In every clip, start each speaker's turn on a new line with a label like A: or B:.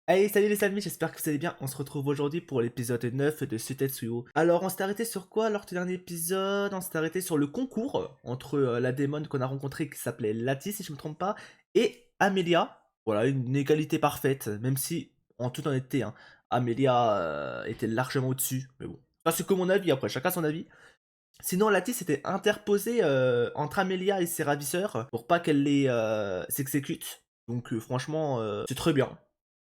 A: Hey, salut les amis, j'espère que vous allez bien. On se retrouve aujourd'hui pour l'épisode 9 de Sutetsuyo. Alors, on s'est arrêté sur quoi lors du dernier épisode? On s'est arrêté sur le concours entre la démon qu'on a rencontrée qui s'appelait Lati, si je me trompe pas, et Amelia. Voilà, une égalité parfaite, même si, en toute honnêteté, hein, Amelia était largement au-dessus. Mais bon, ça c'est que mon avis, après, chacun son avis. Sinon, Lati s'était interposée entre Amelia et ses ravisseurs pour pas qu'elle les s'exécute. Donc, franchement, c'est très bien.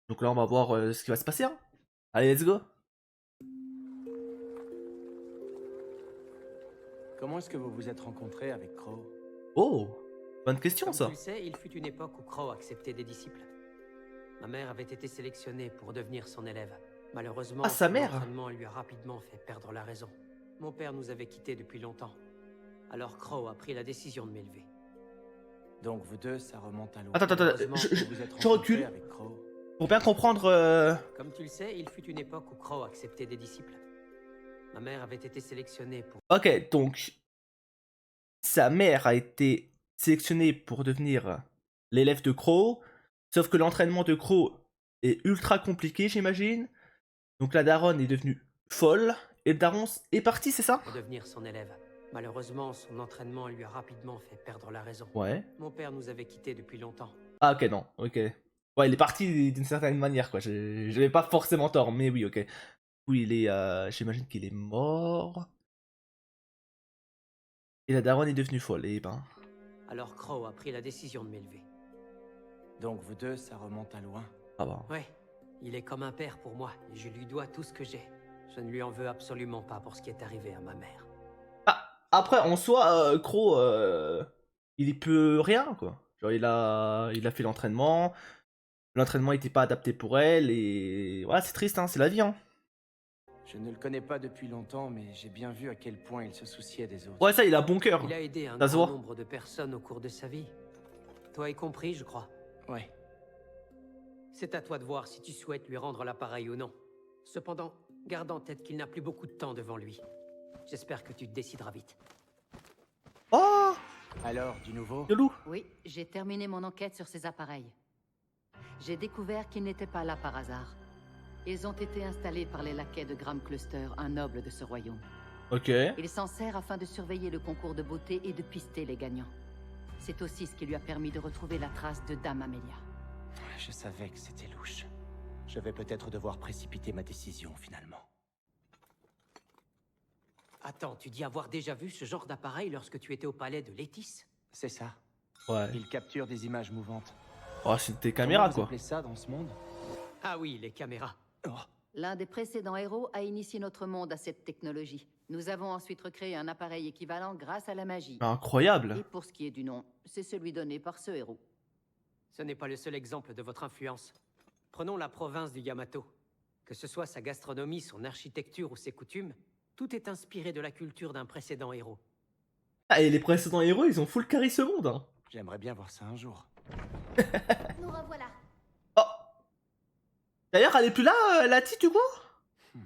A: Donc là, on va voir ce qui va se passer, hein. Allez, let's go.
B: Comment est-ce que vous vous êtes rencontrés avec Crow?
A: Oh, bonne question,
C: Comme tu le
A: ça.
C: sais, il fut une époque où Crow acceptait des disciples. Ma mère avait été sélectionnée pour devenir son élève.
A: Ah,
C: Malheureusement,
A: sa
C: son
A: mère.
C: entraînement lui a rapidement fait perdre la raison. Mon père nous avait quittés depuis longtemps. Alors Crow a pris la décision de m'élever.
B: Donc vous deux, ça remonte à loin.
A: Attends, attends,
C: Malheureusement,
B: Vous vous êtes
A: je
B: rencontrés
A: recule
B: avec Crow.
A: pour bien comprendre.
C: Comme tu le sais, il fut une époque où Crow acceptait des disciples. Ma mère avait été sélectionnée pour...
A: Ok, donc sa mère a été sélectionnée pour devenir l'élève de Crow, sauf que l'entraînement de Crow est ultra compliqué, j'imagine. Donc la daronne est devenue folle et le daron est parti, c'est ça?
C: pour devenir son élève. Malheureusement, son entraînement lui a rapidement fait perdre la raison.
A: Ouais.
C: Mon père nous avait quittés depuis longtemps.
A: Ah, ok, non, ok. Ouais, il est parti d'une certaine manière, quoi. J'avais pas forcément tort, mais oui, ok. Oui, il est. J'imagine qu'il est mort. Et la daronne est devenue folle, et ben.
C: Alors Crow a pris la décision de m'élever.
B: Donc vous deux, ça remonte à loin.
A: Ah bah.
C: Ouais, il est comme un père pour moi, et je lui dois tout ce que j'ai. Je ne lui en veux absolument pas pour ce qui est arrivé à ma mère.
A: Ah, après, en soi, Crow, il y peut rien, quoi. Genre, il a fait l'entraînement. L'entraînement était pas adapté pour elle, et. Voilà, c'est triste, hein, c'est la vie, hein.
B: Je ne le connais pas depuis longtemps, mais j'ai bien vu à quel point il se souciait des autres.
A: Ouais, ça, il a bon cœur.
C: Il a aidé un
A: Ça se
C: grand
A: voit.
C: nombre de personnes au cours de sa vie. Toi y compris, je crois.
B: Ouais.
C: C'est à toi de voir si tu souhaites lui rendre l'appareil ou non. Cependant, garde en tête qu'il n'a plus beaucoup de temps devant lui. J'espère que tu te décideras vite.
A: Oh,
B: Alors, du nouveau?
A: de loup.
D: Oui, j'ai terminé mon enquête sur ces appareils. J'ai découvert qu'ils n'étaient pas là par hasard. Ils ont été installés par les laquais de Graham Cluster, un noble de ce royaume.
A: Ok.
D: Il s'en sert afin de surveiller le concours de beauté et de pister les gagnants. C'est aussi ce qui lui a permis de retrouver la trace de Dame Amelia.
B: Je savais que c'était louche. Je vais peut-être devoir précipiter ma décision, finalement.
C: Attends, tu dis avoir déjà vu ce genre d'appareil lorsque tu étais au palais de Létis?
B: C'est ça.
A: Ouais.
B: Il capture des images mouvantes.
A: Oh, c'est des
B: Comment
A: caméras,
B: vous
A: quoi.
B: appelez ça dans ce monde?
C: Ah oui, les caméras.
B: Oh.
D: L'un des précédents héros a initié notre monde à cette technologie. Nous avons ensuite recréé un appareil équivalent grâce à la magie.
A: Incroyable.
D: Et pour ce qui est du nom, c'est celui donné par ce héros.
C: Ce n'est pas le seul exemple de votre influence. Prenons la province du Yamato. Que ce soit sa gastronomie, son architecture ou ses coutumes, tout est inspiré de la culture d'un précédent héros.
A: Ah, et les précédents héros, ils ont full carry ce monde, hein.
B: J'aimerais bien voir ça un jour.
E: Nous revoilà.
A: Oh. D'ailleurs, elle est plus là, Lati, du coup?
B: Hmm.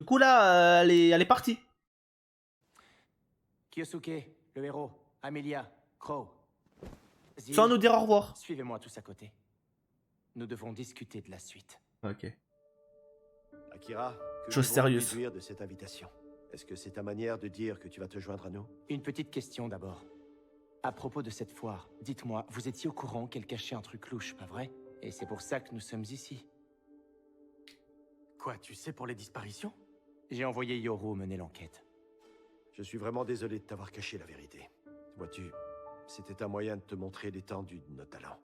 A: Du coup, là, elle est partie.
B: Kyosuke, le héros, Amelia, Crow. Zil,
A: Sans nous dire au revoir.
B: suivez-moi tous à côté. Nous devons discuter de la suite.
A: Ok.
F: Akira, que
A: Chose
F: devons-nous
A: sérieuse.
F: déduire de cette invitation? Est-ce que c'est ta manière de dire que tu vas te joindre à nous?
B: Une petite question d'abord. À propos de cette foire, dites-moi, vous étiez au courant qu'elle cachait un truc louche, pas vrai? Et c'est pour ça que nous sommes ici.
G: Quoi, tu sais pour les disparitions?
B: J'ai envoyé Yoru mener l'enquête.
F: Je suis vraiment désolé de t'avoir caché la vérité. Vois-tu, c'était un moyen de te montrer l'étendue de nos talents.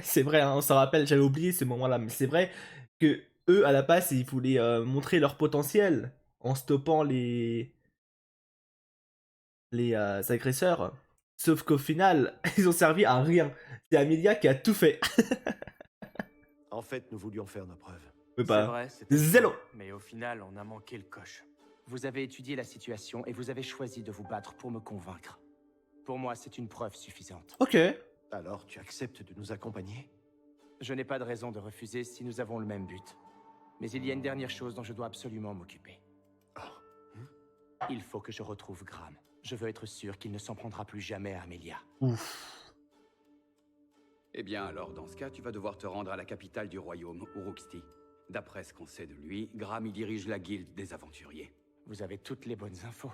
A: C'est vrai, hein, on s'en rappelle, j'avais oublié ces moments-là, mais c'est vrai que eux, à la base, ils voulaient montrer leur potentiel en stoppant les agresseurs. Sauf qu'au final, ils ont servi à rien. C'est Amelia qui a tout fait.
F: En fait, nous voulions faire nos preuves.
A: Mais
G: C'est
A: bah,
G: vrai, c'était
A: zéro.
G: ça. Mais au final, on a manqué le coche.
B: Vous avez étudié la situation et vous avez choisi de vous battre pour me convaincre. Pour moi, c'est une preuve suffisante.
A: Ok.
F: Alors, tu acceptes de nous accompagner?
B: Je n'ai pas de raison de refuser si nous avons le même but. Mais il y a une dernière chose dont je dois absolument m'occuper.
F: Oh.
B: Il faut que je retrouve Graham. Je veux être sûr qu'il ne s'en prendra plus jamais à Amelia.
A: Ouf.
H: Eh bien alors, dans ce cas, tu vas devoir te rendre à la capitale du royaume, Uruksti. D'après ce qu'on sait de lui, Gram y dirige la guilde des aventuriers.
B: Vous avez toutes les bonnes infos.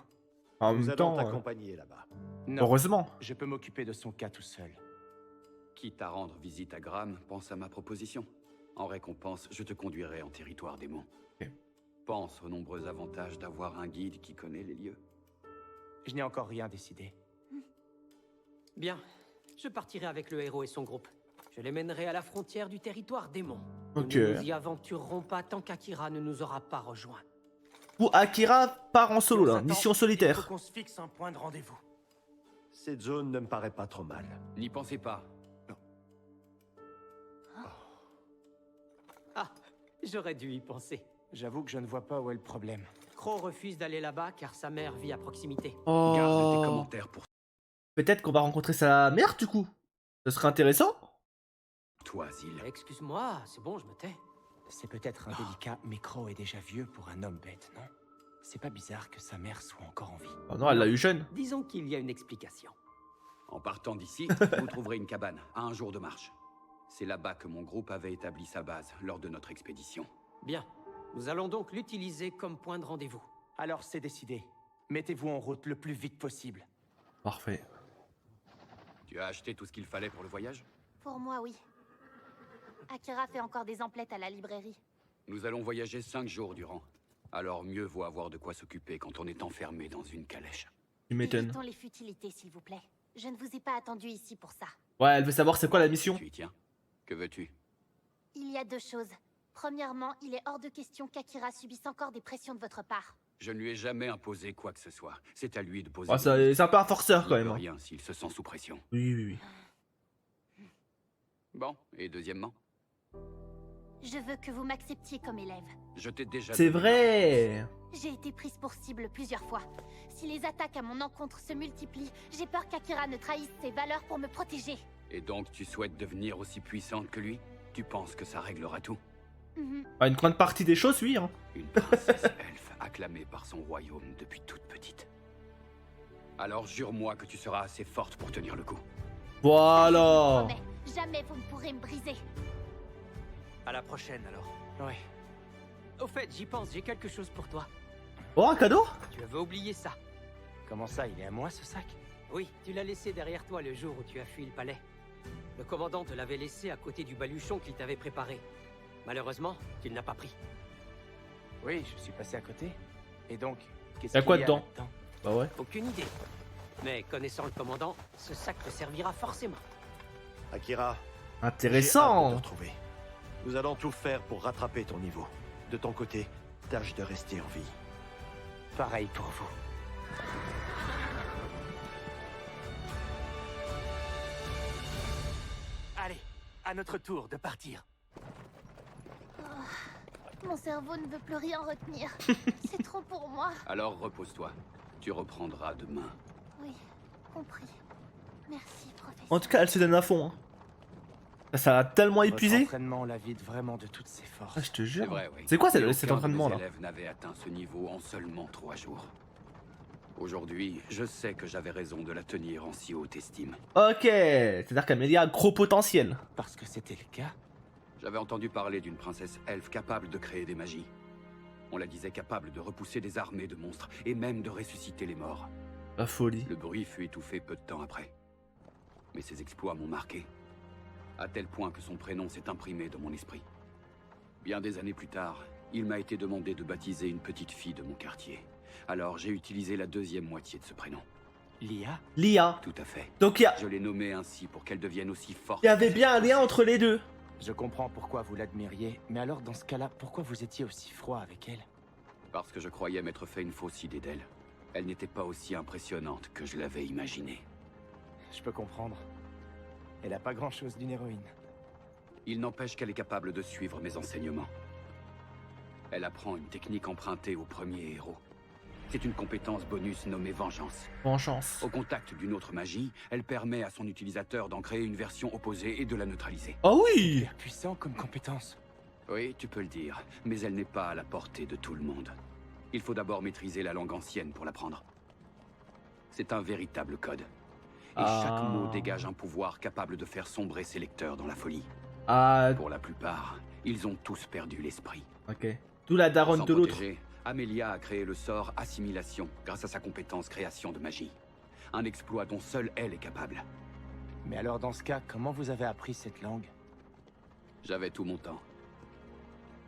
A: En
F: Nous
A: même
F: allons
A: temps,
F: t'accompagner là-bas.
B: Non,
A: heureusement.
B: je peux m'occuper de son cas tout seul.
H: Quitte à rendre visite à Gram, pense à ma proposition. En récompense, je te conduirai en territoire démon.
A: Ok.
H: Pense aux nombreux avantages d'avoir un guide qui connaît les lieux.
B: Je n'ai encore rien décidé.
C: Bien, je partirai avec le héros et son groupe. Je les mènerai à la frontière du territoire démon.
A: Ok.
C: Nous ne nous y aventurerons pas tant qu'Akira ne nous aura pas rejoints.
A: Ou Akira part en solo
G: Si on
A: là,
G: s'attend,
A: mission
G: Il faut
A: solitaire.
G: qu'on se fixe un point de rendez-vous.
F: Cette zone ne me paraît pas trop mal.
H: N'y pensez pas.
C: Ah, j'aurais dû y penser.
B: J'avoue que je ne vois pas où est le problème.
C: Crow refuse d'aller là-bas car sa mère vit à proximité.
H: Garde tes
A: Oh.
H: commentaires pour
A: Peut-être qu'on va rencontrer sa mère du coup. Ce serait intéressant.
H: toi, Zil.
C: Excuse-moi, c'est bon, je me tais.
B: C'est peut-être indélicat, mais Crow est déjà vieux pour un homme bête, non? C'est pas bizarre que sa mère soit encore en vie.
A: Oh non, elle l'a eu jeune.
C: Disons qu'il y a une explication.
H: En partant d'ici, vous trouverez une cabane, à un jour de marche. C'est là-bas que mon groupe avait établi sa base lors de notre expédition.
C: Bien, nous allons donc l'utiliser comme point de rendez-vous.
B: Alors c'est décidé. Mettez-vous en route le plus vite possible.
A: Parfait.
H: Tu as acheté tout ce qu'il fallait pour le voyage?
E: Pour moi, oui. Akira fait encore des emplettes à la librairie.
H: Nous allons voyager 5 jours durant. Alors mieux vaut avoir de quoi s'occuper quand on est enfermé dans une calèche.
A: Tu m'étonnes.
E: Évitons les futilités, s'il vous plaît. Je ne vous ai pas attendu ici pour ça.
A: Ouais, elle veut savoir c'est quoi la mission.
H: Tu y tiens? Que veux-tu?
E: Il y a deux choses. Premièrement, il est hors de question qu'Akira subisse encore des pressions de votre part.
H: Je ne lui ai jamais imposé quoi que ce soit. C'est à lui de poser.
A: Oh, c'est un peu un forceur
H: Il
A: quand
H: ne
A: même.
H: peut
A: hein.
H: rien s'il se sent sous pression.
A: Oui, oui, oui.
H: Bon, et deuxièmement,
E: Je veux que vous m'acceptiez comme élève.
H: je t'ai déjà
A: C'est
H: donné
A: vrai.
E: J'ai été prise pour cible plusieurs fois. Si les attaques à mon encontre se multiplient, j'ai peur qu'Akira ne trahisse ses valeurs pour me protéger.
H: Et donc tu souhaites devenir aussi puissante que lui? Tu penses que ça réglera tout?
E: Mhm.
A: Ah, une grande partie des choses, oui. Hein.
H: Une princesse elfe acclamée par son royaume depuis toute petite. Alors jure-moi que tu seras assez forte pour tenir le coup.
A: Voilà.
E: Mais jamais vous ne pourrez me briser.
G: À la prochaine alors.
B: Ouais.
C: Au fait, j'y pense, j'ai quelque chose pour toi.
A: Oh, un cadeau.
C: Tu avais oublié ça.
B: Comment ça, il est à moi ce sac?
C: Oui, tu l'as laissé derrière toi le jour où tu as fui le palais. Le commandant te l'avait laissé à côté du baluchon qu'il t'avait préparé. Malheureusement, tu ne l'as pas pris.
B: Oui, je suis passé à côté. Et donc, qu'est-ce
A: Y a
B: qu'il
A: quoi
B: y a
A: dedans?
B: là-dedans?
A: Bah ouais.
C: Aucune idée. Mais connaissant le commandant, ce sac te servira forcément.
F: Akira, j'ai hâte de te
A: Intéressant.
F: retrouver. Nous allons tout faire pour rattraper ton niveau. De ton côté, tâche de rester en vie.
B: Pareil pour vous.
G: Allez, à notre tour de partir.
E: Mon cerveau ne veut plus rien retenir. C'est trop pour moi.
H: Alors repose-toi. Tu reprendras demain.
E: Oui, compris. Merci, professeur.
A: En tout cas, elle se donne à fond. Hein. Ça l'a tellement
B: Votre
A: épuisé.
B: entraînement la vide vraiment de toutes ses forces.
A: Ah, je te
H: C'est
A: jure.
H: vrai, oui.
A: C'est quoi
H: Et
A: cet
H: aucun
A: entraînement
H: de
A: là?
H: mes élèves n'avait atteint ce niveau en seulement 3 jours. Aujourd'hui, je sais que j'avais raison de la tenir en si haute estime.
A: Ok. C'est-à-dire qu'Amélia a gros potentiel.
B: Parce que c'était le cas.
H: J'avais entendu parler d'une princesse elfe capable de créer des magies. On la disait capable de repousser des armées de monstres et même de ressusciter les morts.
A: La folie.
H: Le bruit fut étouffé peu de temps après. Mais ses exploits m'ont marqué. À tel point que son prénom s'est imprimé dans mon esprit. Bien des années plus tard, il m'a été demandé de baptiser une petite fille de mon quartier. Alors j'ai utilisé la deuxième moitié de ce prénom.
B: Lia?
A: Lia.
H: Tout à fait.
A: Donc
H: Je l'ai nommée ainsi pour qu'elle devienne aussi forte.
A: il y avait bien un lien entre les deux.
B: Je comprends pourquoi vous l'admiriez, mais alors dans ce cas-là, pourquoi vous étiez aussi froid avec elle?
H: Parce que je croyais m'être fait une fausse idée d'elle. Elle n'était pas aussi impressionnante que je l'avais imaginée.
B: Je peux comprendre. Elle a pas grand-chose d'une héroïne.
H: Il n'empêche qu'elle est capable de suivre mes enseignements. Elle apprend une technique empruntée au premier héros. C'est une compétence bonus nommée Vengeance.
A: Vengeance.
H: Au contact d'une autre magie, elle permet à son utilisateur d'en créer une version opposée et de la neutraliser.
A: Oh oui.
B: Hyper puissant comme compétence.
H: Oui, tu peux le dire, mais elle n'est pas à la portée de tout le monde. Il faut d'abord maîtriser la langue ancienne pour l'apprendre. C'est un véritable code. Et chaque mot dégage un pouvoir capable de faire sombrer ses lecteurs dans la folie.
A: Ah,
H: Pour la plupart, ils ont tous perdu l'esprit.
A: ok. D'où la daronne
H: Sans
A: de l'autre.
H: protéger, Amelia a créé le sort Assimilation grâce à sa compétence création de magie. Un exploit dont seule elle est capable.
B: Mais alors dans ce cas, comment vous avez appris cette langue?
H: J'avais tout mon temps.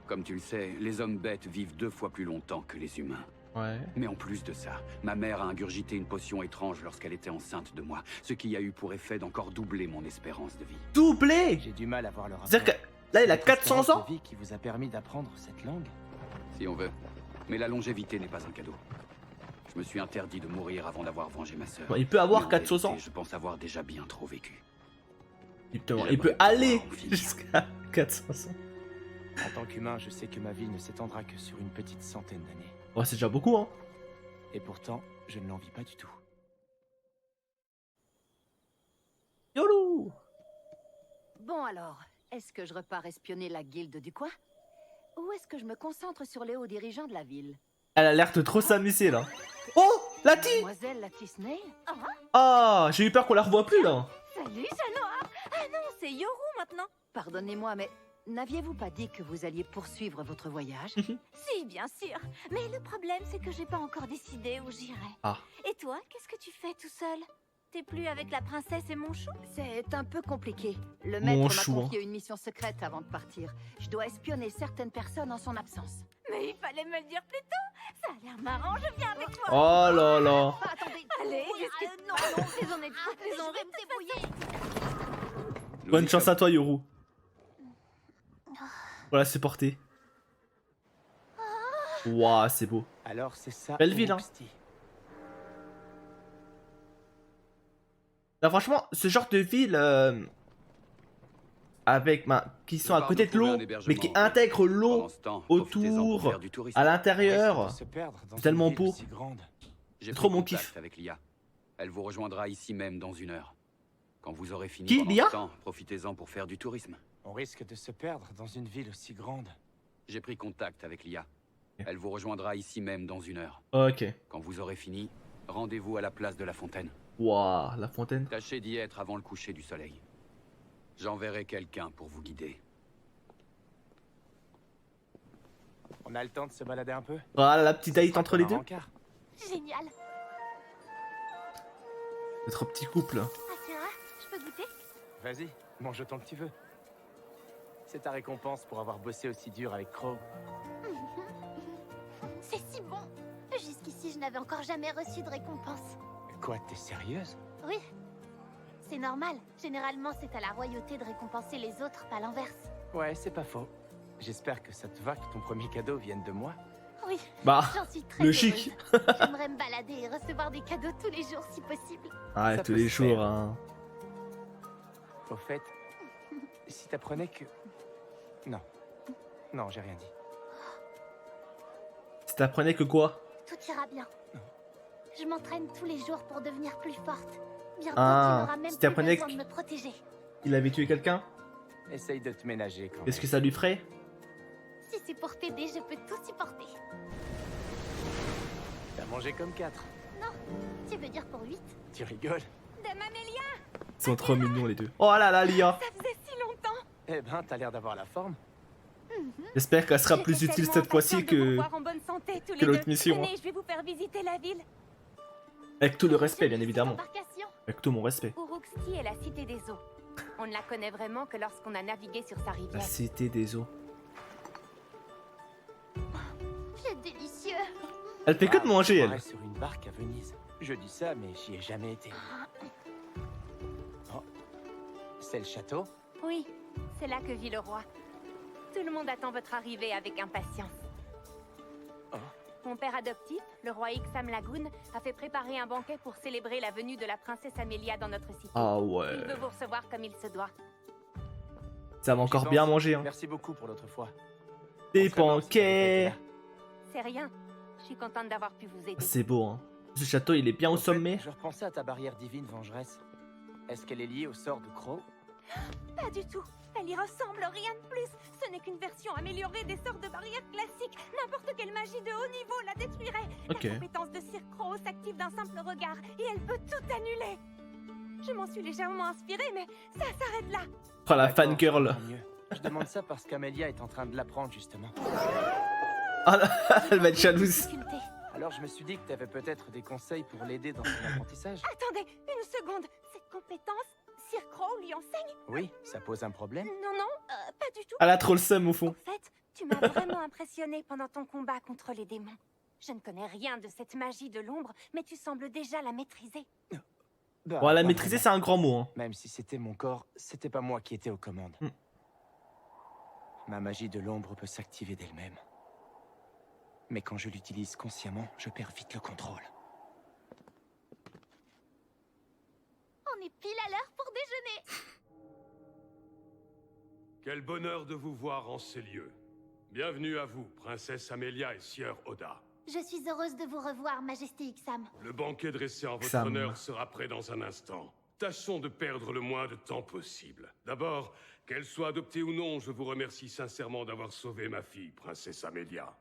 H: Comme tu le sais, les hommes bêtes vivent 2 fois plus longtemps que les humains.
A: Ouais.
H: Mais en plus de ça, ma mère a ingurgité une potion étrange lorsqu'elle était enceinte de moi, ce qui a eu pour effet d'encore doubler mon espérance de vie.
A: Doublé.
B: J'ai du mal à voir le rapport.
A: C'est-à-dire que là, il a
B: Votre
A: 400
B: espérance
A: ans.
B: de vie qui vous a permis d'apprendre cette langue?
H: Si on veut. Mais la longévité n'est pas un cadeau. Je me suis interdit de mourir avant d'avoir vengé ma sœur.
A: Bon, il peut avoir
H: Mais en
A: 400 ans.
H: réalité, je pense avoir déjà bien trop vécu.
A: Exactement.
H: J'aimerais
A: Il peut
H: pouvoir
A: aller
H: en finir.
A: jusqu'à 400 ans.
B: En tant qu'humain, je sais que ma vie ne s'étendra que sur une petite centaine d'années.
A: Oh, c'est déjà beaucoup, hein.
B: Et pourtant, je ne l'envie pas du tout.
A: YOLO.
D: Bon alors, est-ce que je repars espionner la guilde du coin? Ou est-ce que je me concentre sur les hauts dirigeants de la ville?
A: Elle a l'air de trop s'amuser, là. Oh, Lati.
D: Mademoiselle Lati Snail?
A: Ah, j'ai eu peur qu'on la revoie plus, là.
E: Salut, Janoa. Ah non, c'est Yoru maintenant.
D: Pardonnez-moi, mais n'aviez-vous pas dit que vous alliez poursuivre votre voyage?
E: Si, bien sûr. Mais le problème, c'est que j'ai pas encore décidé où j'irai.
A: Ah.
E: Et toi, qu'est-ce que tu fais tout seul? T'es plus avec la princesse et mon chou?
D: C'est un peu compliqué. Le
A: Mon
D: maître
A: chou,
D: m'a
A: hein.
D: confié une mission secrète avant de partir. Je dois espionner certaines personnes en son absence.
E: Mais il fallait me le dire plus tôt. Ça a l'air marrant, je viens avec toi.
A: Oh là là.
D: Ah, attendez.
E: Allez,
D: Oui,
E: discute.
D: non, les honnêtes,
E: les
D: on va me débrouiller.
H: Nous
A: Bonne
H: y
A: chance
H: sommes.
A: à toi, Yoru. Voilà, c'est porté. Waouh, c'est beau.
B: Alors c'est ça.
A: Belle ville, hein.
B: Uruksti.
A: Là, franchement, ce genre de ville avec, qui sont à
H: Nous
A: côté de
H: partons
A: l'eau,
H: trouver un
A: mais qui
H: hébergement.
A: intègrent l'eau
H: Pendant ce temps, profitez-en pour
A: autour,
H: faire du tourisme.
A: à
B: On
A: l'intérieur.
B: risque de se perdre dans
A: C'est tellement
B: une ville
A: beau.
B: aussi grande.
H: J'ai
A: trop
H: pris
A: mon
H: contact
A: kiff.
H: avec Lia. Elle vous rejoindra ici même dans 1 heure. Quand vous aurez fini
A: Qui,
H: pendant
A: Lia
H: ce temps, profitez-en pour faire du tourisme.
B: On risque de se perdre dans une ville aussi grande.
H: J'ai pris contact avec Lia. Elle vous rejoindra ici même dans 1 heure.
A: Ok.
H: Quand vous aurez fini, rendez-vous à la place de la fontaine.
A: Waouh, la fontaine.
H: Tâchez d'y être avant le coucher du soleil. J'enverrai quelqu'un pour vous guider.
B: On a le temps de se balader un peu?
A: Voilà, la petite date entre les deux.
E: Génial.
A: Notre petit couple.
E: Asura, je peux goûter?
B: Vas-y, mange autant que tu veux. C'est ta récompense pour avoir bossé aussi dur avec Crow.
E: C'est si bon. Jusqu'ici, je n'avais encore jamais reçu de récompense.
B: Quoi, t'es sérieuse?
E: Oui. C'est normal. Généralement, c'est à la royauté de récompenser les autres, pas l'inverse.
B: Ouais, c'est pas faux. J'espère que ça te va que ton premier cadeau vienne de moi.
E: Oui,
A: Bah,
E: j'en suis très
A: logique.
E: heureuse. J'aimerais me balader et recevoir des cadeaux tous les jours si possible.
A: Ah,
B: Ça
A: tous
B: peut
A: les
B: se
A: jours,
B: faire.
A: hein.
B: Au fait, si t'apprenais que... Non. Non, j'ai rien dit.
A: Si t'apprenais que quoi?
E: Tout ira bien. Je m'entraîne tous les jours pour devenir plus forte. Bientôt,
A: Ah,
E: tu n'auras même
A: si
E: plus
A: t'apprenais
E: besoin
A: que-
E: de me protéger.
A: Il avait tué quelqu'un?
B: Essaye de te ménager quand même.
A: Qu'est-ce que ça lui ferait?
E: Si c'est pour t'aider, je peux tout supporter.
B: T'as mangé comme 4.
E: Non, tu veux dire pour 8?
B: Tu rigoles?
E: Dame Amélia,
A: Ils sont trop mignons les deux. Oh là là, Lia.
E: ça faisait si longtemps.
B: Eh ben, t'as l'air d'avoir la forme.
A: J'espère qu'elle sera plus
E: J'étais
A: utile
E: tellement
A: cette fois-ci
E: impatiente de vous
A: que...
E: voir en bonne santé tous les
A: que l'autre
E: deux.
A: mission,
E: Tenez,
A: hein.
E: je vais vous faire visiter la ville.
A: Avec tout le respect, bien
E: Cette
A: évidemment.
E: embarcation.
A: Avec tout mon respect.
E: Uruksti est la cité des eaux. On ne la connaît vraiment que lorsqu'on a navigué sur sa
A: La
E: rivière.
A: cité des eaux.
E: C'est délicieux.
A: Elle fait que de manger,
B: on
A: elle.
B: croirait sur une barque à Venise. Je dis ça, mais j'y ai jamais été. Oh. C'est le château?
E: Oui, c'est là que vit le roi. Tout le monde attend votre arrivée avec impatience.
B: Oh.
E: Mon père adoptif, le roi Ixam Lagoon, a fait préparer un banquet pour célébrer la venue de la princesse Amélia dans notre cité.
A: Ah
E: Il
A: ouais.
E: veut vous recevoir comme il se doit.
A: Ça va encore bien manger, hein.
B: Merci beaucoup pour l'autre fois.
A: Des
B: On serait mort si t'avais pas été
A: banquets.
B: là.
E: C'est rien. Je suis contente d'avoir pu vous aider.
A: C'est beau, hein. Ce château, il est bien au
B: fait,
A: sommet.
B: Je repensais à ta barrière divine vengeresse. Est-ce qu'elle est liée au sort de Crow?
E: Pas du tout. Elle y ressemble, rien de plus. Ce n'est qu'une version améliorée des sorts de barrière classiques. N'importe quelle magie de haut niveau la détruirait.
A: Ok.
E: La compétence de Sir Crow s'active d'un simple regard et elle peut tout annuler.
I: Je m'en suis légèrement inspirée, mais ça s'arrête là.
A: Oh la
B: D'accord,
A: fangirl.
B: tant mieux. Je demande ça parce qu'Amelia est en train de l'apprendre, justement.
A: Ah, elle va être jalouse.
E: Difficulté.
B: Alors je me suis dit que t'avais peut-être des conseils pour l'aider dans son apprentissage.
I: Attendez, une seconde. Cette compétence, Sir Crow lui enseigne?
B: Oui, ça pose un problème.
I: Non, non, pas du tout.
A: Elle a trop le seum au
I: En
A: fond.
I: fait, tu m'as vraiment impressionné pendant ton combat contre les démons. Je ne connais rien de cette magie de l'ombre, mais tu sembles déjà la maîtriser.
B: Bah,
A: Bon, la
B: pas
A: maîtriser,
B: vraiment.
A: c'est un grand mot. Hein.
B: Même si c'était mon corps, c'était pas moi qui étais aux commandes.
A: Hmm.
B: Ma magie de l'ombre peut s'activer d'elle-même. Mais quand je l'utilise consciemment, je perds vite le contrôle.
E: On est pile à l'heure pour déjeuner.
J: Quel bonheur de vous voir en ces lieux. Bienvenue à vous, princesse Amelia et sieur Oda.
E: Je suis heureuse de vous revoir, Majesté Ixam.
J: Le banquet dressé en votre
A: Sam.
J: honneur sera prêt dans un instant. Tâchons de perdre le moins de temps possible. D'abord, qu'elle soit adoptée ou non, je vous remercie sincèrement d'avoir sauvé ma fille, princesse Amelia.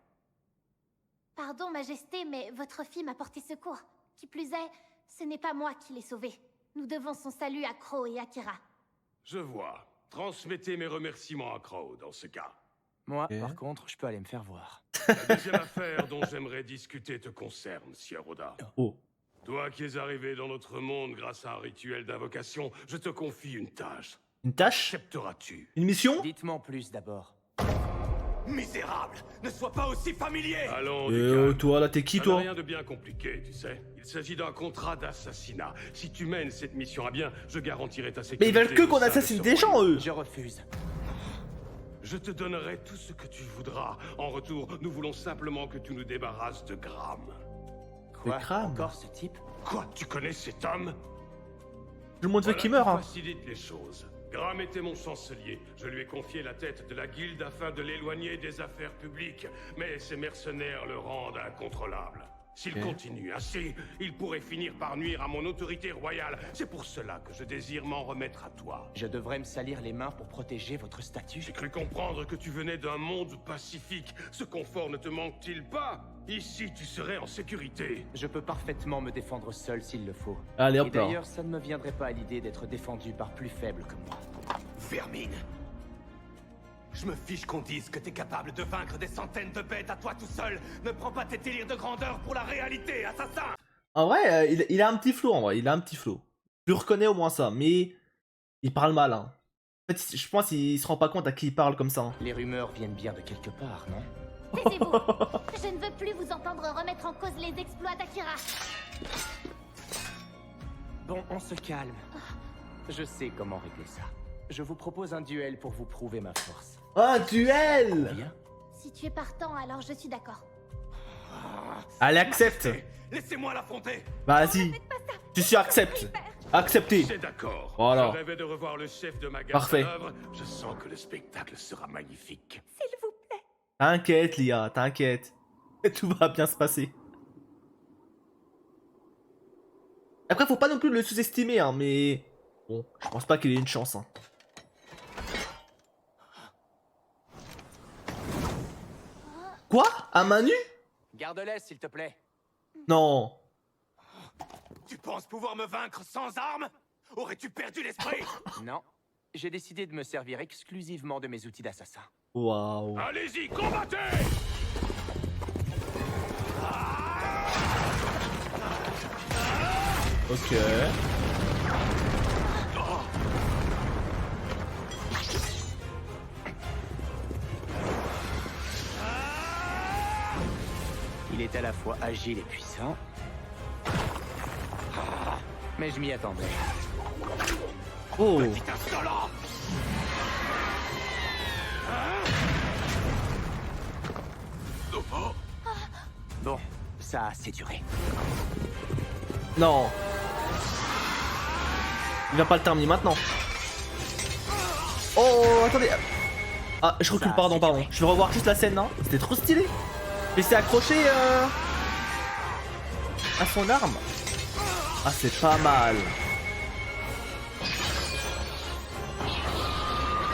E: Pardon, Majesté, mais votre fille m'a porté secours. Qui plus est, ce n'est pas moi qui l'ai sauvée. Nous devons son salut à Crow et Akira.
J: Je vois. Transmettez mes remerciements à Crow dans ce cas.
B: Moi,
A: Ok.
B: par contre, je peux aller me faire voir.
J: La deuxième affaire dont j'aimerais discuter te concerne, sieur Oda.
A: Oh.
J: Toi qui es arrivé dans notre monde grâce à un rituel d'invocation, je te confie une tâche.
A: Une tâche?
J: Accepteras-tu?
A: Une mission?
B: Dites-moi en plus d'abord.
G: Misérable! Ne sois pas aussi familier!
J: Allons,
A: Eh
J: du
A: oh,
J: calme.
A: toi, là, t'es qui,
J: Ça n'a
A: toi?
J: rien de bien compliqué, tu sais. Il s'agit d'un contrat d'assassinat. Si tu mènes cette mission à bien, je garantirai ta sécurité.
A: Mais ils veulent que
J: au
A: qu'on
J: sein de
A: assassine
J: ce
A: des gens,
J: royaume.
A: eux!
B: Je refuse.
J: Je te donnerai tout ce que tu voudras. En retour, nous voulons simplement que tu nous débarrasses de Graham.
B: Quoi?
A: crâne.
B: Encore ce type?
J: Quoi? Tu connais cet homme?
A: Tout le monde veut
J: Voilà
A: qu'il
J: qui
A: meure, hein.
J: facilite les choses. Graham était mon chancelier. Je lui ai confié la tête de la guilde afin de l'éloigner des affaires publiques. Mais ces mercenaires le rendent incontrôlable. S'il
A: Ok.
J: continue ainsi, il pourrait finir par nuire à mon autorité royale. C'est pour cela que je désire m'en remettre à toi.
B: Je devrais me salir les mains pour protéger votre statut?
J: J'ai cru comprendre que tu venais d'un monde pacifique. Ce confort ne te manque-t-il pas? Ici, tu serais en sécurité.
B: Je peux parfaitement me défendre seul s'il le faut.
A: Allez,
B: Et
A: hop là.
B: d'ailleurs, ça ne me viendrait pas à l'idée d'être défendu par plus faibles que moi.
G: Vermine! Je me fiche qu'on dise que t'es capable de vaincre des centaines de bêtes à toi tout seul. Ne prends pas tes délires de grandeur pour la réalité, assassin!
A: En vrai, il a un petit flow, en vrai. Il a un petit flow. Je le reconnais au moins ça, mais il parle mal, hein. En fait, je pense qu'il se rend pas compte à qui il parle comme ça. Hein.
B: Les rumeurs viennent bien de quelque part, non?
E: Taisez-vous. Je ne veux plus vous entendre remettre en cause les exploits d'Akira.
B: Bon, on se calme. Je sais comment régler ça. Je vous propose un duel pour vous prouver ma force.
A: Un duel!
B: Bien?
E: Si tu es partant, alors je suis d'accord.
A: Allez, accepte!
G: Laissez-moi l'affronter!
A: Vas-y. Tu suis accepte. Accepté.
J: C'est d'accord.
A: Voilà.
J: Je rêvais de revoir le chef de ma garde
A: Parfait.
J: à l'œuvre. Je sens que le spectacle sera magnifique.
I: S'il vous plaît.
A: T'inquiète, Lia, t'inquiète. Tout va bien se passer. Après, faut pas non plus le sous-estimer, hein, mais... Bon, je pense pas qu'il ait une chance, hein. Quoi? À main nue?
B: Garde-les, s'il te plaît.
A: Non.
G: Tu penses pouvoir me vaincre sans armes? Aurais-tu perdu l'esprit?
B: Non. J'ai décidé de me servir exclusivement de mes outils d'assassin.
A: Waouh.
J: Allez-y, combattez!
A: Ok.
B: Il est à la fois agile et puissant. Mais je m'y attendais.
A: Oh.
G: Petit insolent!
B: Bon, ça a assez duré.
A: Non. Il va pas le terminer maintenant. Oh, attendez. Ah, je recule,
B: Ça,
A: pardon,
B: c'est
A: pardon.
B: vrai.
A: Je vais revoir juste la scène, hein. C'était trop stylé. Et c'est accroché à son arme. Ah, c'est pas mal.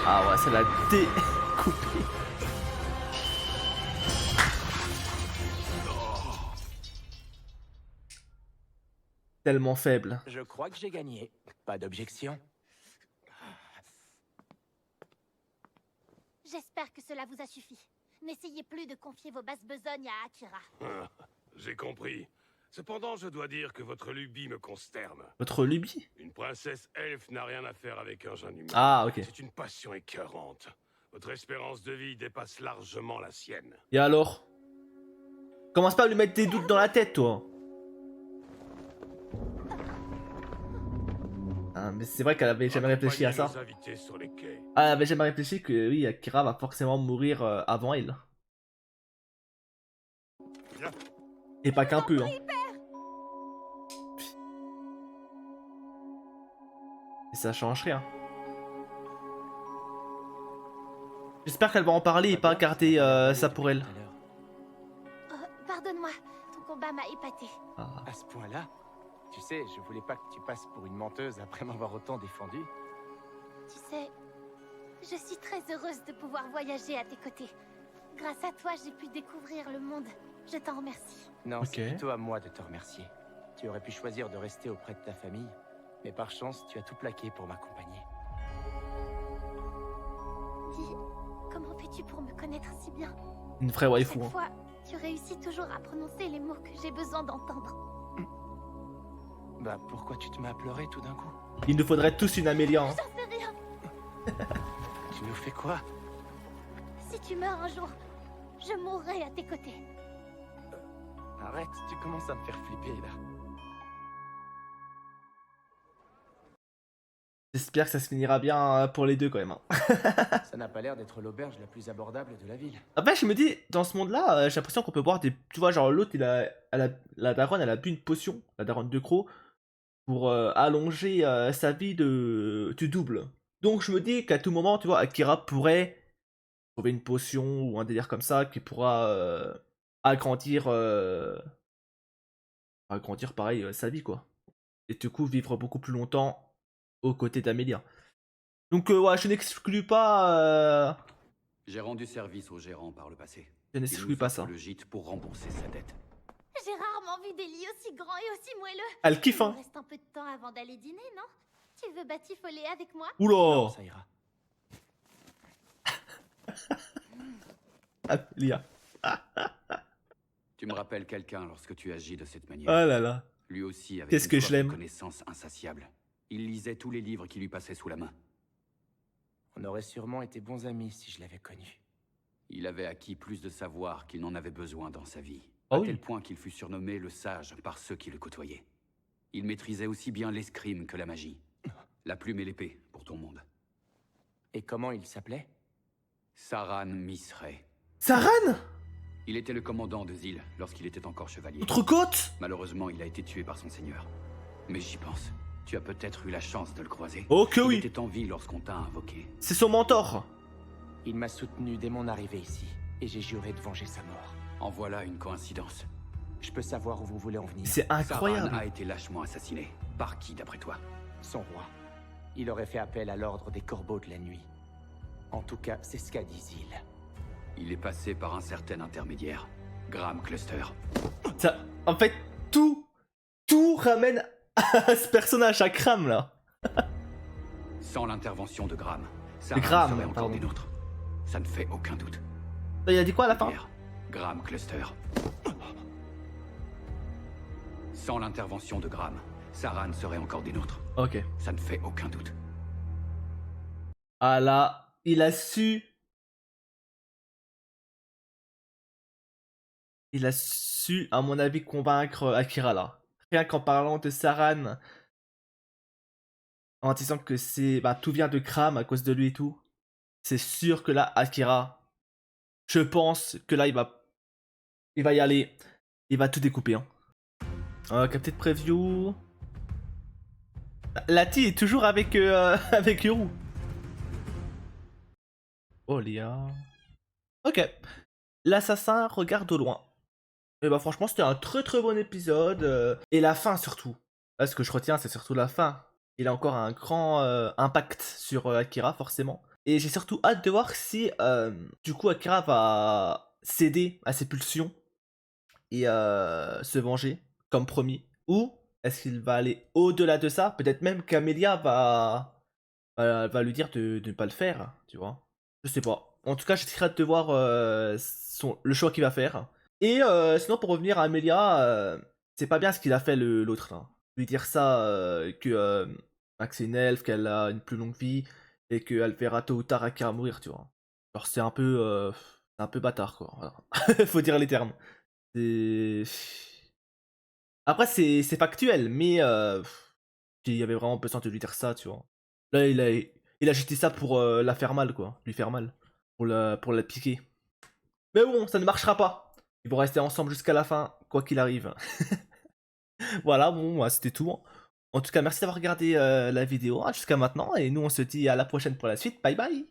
A: Ah ouais, ça l'a découpé. Tellement faible.
B: Je crois que j'ai gagné. Pas d'objection?
E: J'espère que cela vous a suffi. N'essayez plus de confier vos basses besognes à Akira.
J: Ah, j'ai compris. Cependant, je dois dire que votre lubie me consterne.
A: Votre lubie?
J: Une princesse elfe n'a rien à faire avec un jeune humain.
A: Ah, ok.
J: C'est une passion écœurante. Votre espérance de vie dépasse largement la sienne.
A: Et alors? Commence pas à lui mettre des doutes dans la tête, toi. Ah, mais c'est vrai qu'elle avait jamais réfléchi à ça.
J: Accompagnez nos invités sur les quais.
A: Ah, elle avait jamais réfléchi que oui, Akira va forcément mourir avant elle. Et pas qu'un peu, hein. Et ça change rien. J'espère qu'elle va en parler et pas garder ça pour elle.
E: Pardonne-moi, ton combat m'a épaté.
A: Ah.
B: À ce point-là? Tu sais, je voulais pas que tu passes pour une menteuse après m'avoir autant défendu.
E: Tu sais, je suis très heureuse de pouvoir voyager à tes côtés. Grâce à toi, j'ai pu découvrir le monde. Je t'en remercie.
B: Non,
A: Ok.
B: c'est plutôt à moi de te remercier. Tu aurais pu choisir de rester auprès de ta famille, mais par chance, tu as tout plaqué pour m'accompagner.
E: Dis, comment fais-tu pour me connaître si bien?
A: Une vraie waifu,
E: Chaque
A: hein.
E: fois, tu réussis toujours à prononcer les mots que j'ai besoin d'entendre.
B: Bah, pourquoi tu te mets à pleurer tout d'un coup?
A: Il nous faudrait tous une Amélia, hein.
E: J'en sais rien.
B: Tu nous fais quoi?
E: Si tu meurs un jour, je mourrai à tes côtés.
B: Arrête, tu commences à me faire flipper là.
A: J'espère que ça se finira bien pour les deux quand même, hein.
B: Ça n'a pas l'air d'être l'auberge la plus abordable de la ville.
A: Après, je me dis, dans ce monde-là, j'ai l'impression qu'on peut boire des. Tu vois, genre l'autre, la daronne, elle a bu une potion, la daronne de Croc, pour allonger sa vie du double. Donc, je me dis qu'à tout moment, tu vois, Akira pourrait trouver une potion ou un délire comme ça qui pourra agrandir. Agrandir, pareil, sa vie, quoi. Et du coup, vivre beaucoup plus longtemps aux côtés d'Amélia. Donc, ouais, je n'exclus pas.
H: J'ai rendu service au gérant par le passé.
A: Je
H: Il
A: n'exclus
H: nous
A: pas
H: offre
A: ça.
H: le gîte pour rembourser sa dette.
E: J'ai rarement vu des lits aussi grands et aussi moelleux.
A: Elle kiffe,
E: Il
A: hein.
E: nous reste un peu de temps avant d'aller dîner, non? Tu veux batifoler avec moi?
A: Oula!
B: Ça ira.
A: Amélia.
H: Tu me rappelles quelqu'un lorsque tu agis de cette manière.
A: Oh là là.
H: Lui aussi avait
A: Qu'est-ce
H: une
A: que
H: soif
A: je l'aime.
H: de connaissance insatiable. Il lisait tous les livres qui lui passaient sous la main.
B: On aurait sûrement été bons amis si je l'avais connu.
H: Il avait acquis plus de savoir qu'il n'en avait besoin dans sa vie.
A: Ah
H: À
A: oui.
H: tel point qu'il fut surnommé le sage par ceux qui le côtoyaient. Il maîtrisait aussi bien l'escrime que la magie. La plume et l'épée, pour ton monde.
B: Et comment il s'appelait?
H: Saran Misray.
A: Saran!
H: Il était le commandant de Zil lorsqu'il était encore chevalier.
A: Outre-côte!
H: Malheureusement, il a été tué par son seigneur. Mais j'y pense. Tu as peut-être eu la chance de le croiser.
A: Oh que
H: Il
A: oui!
H: était en vie lorsqu'on t'a invoqué.
A: C'est son mentor!
B: Il m'a soutenu dès mon arrivée ici, et j'ai juré de venger sa mort.
H: En voilà une coïncidence.
B: Je peux savoir où vous voulez en venir?
A: C'est
H: Saran
A: incroyable!
H: a été lâchement assassiné. Par qui, d'après toi?
B: Son roi. Il aurait fait appel à l'ordre des corbeaux de la nuit. En tout cas, c'est ce qu'a dit Zil.
H: Il est passé par un certain intermédiaire. Graham Cluster.
A: Ça, en fait, tout ramène à ce personnage, à Kram, là.
H: Sans l'intervention de Graham,
A: De
H: Saran
A: Graham,
H: serait encore
A: pardon.
H: des nôtres. Ça ne fait aucun doute.
A: Il a dit quoi à la fin?
H: Pierre, Graham Cluster. Sans l'intervention de Graham, Saran serait encore des nôtres.
A: Ok.
H: Ça ne fait aucun doute.
A: Ah là, il a su... Il a su, à mon avis, convaincre Akira, là. Rien qu'en parlant de Saran, en disant que c'est... Bah, tout vient de Kram à cause de lui et tout. C'est sûr que là, Akira, je pense que là, il va y aller. Il va tout découper, hein. Capté de preview... Lati est toujours avec, avec Yuru. Oh Léa. Ok. L'assassin regarde au loin. Et bah franchement c'était un très bon épisode. Et la fin surtout. Là ce que je retiens c'est surtout la fin. Il a encore un grand impact sur Akira forcément. Et j'ai surtout hâte de voir si du coup Akira va céder à ses pulsions et se venger comme promis. Ou Est-ce qu'il va aller au-delà de ça? Peut-être même qu'Amelia va lui dire de ne pas le faire, tu vois. Je sais pas. En tout cas, j'ai très hâte de voir le choix qu'il va faire. Et sinon, pour revenir à Amelia, c'est pas bien ce qu'il a fait l'autre. Hein. Lui dire ça, que Max c'est une elfe, qu'elle a une plus longue vie, et qu'elle verra tôt ou tard Akira mourir, tu vois. Alors c'est un peu bâtard, quoi. Voilà. Faut dire les termes. C'est... Après, c'est factuel, mais il y avait vraiment besoin de lui dire ça, tu vois. Là, il a jeté ça pour la faire mal, quoi. Lui faire mal. Pour la piquer. Mais bon, ça ne marchera pas. Ils vont rester ensemble jusqu'à la fin, quoi qu'il arrive. Voilà, bon, ouais, c'était tout. En tout cas, merci d'avoir regardé la vidéo jusqu'à maintenant. Et nous, on se dit à la prochaine pour la suite. Bye bye!